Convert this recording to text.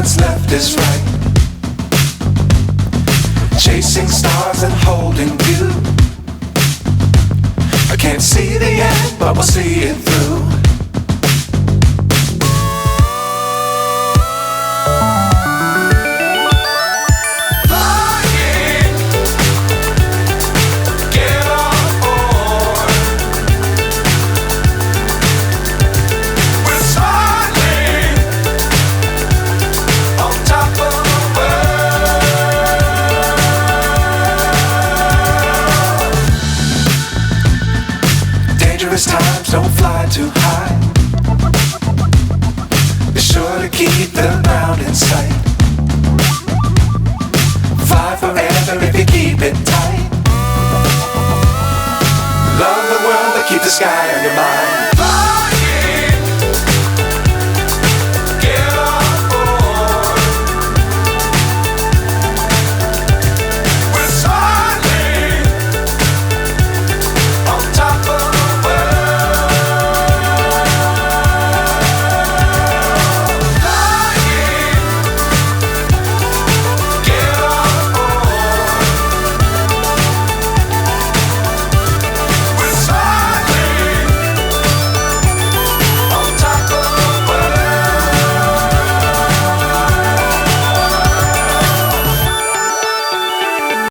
what's left is right. Chasing stars and holding you. I can't see the end, but we'll see it through. Times don't fly too high. Be sure to keep the ground in sight. Fly forever if you keep it tight. Love the world, but keep the sky on your mind.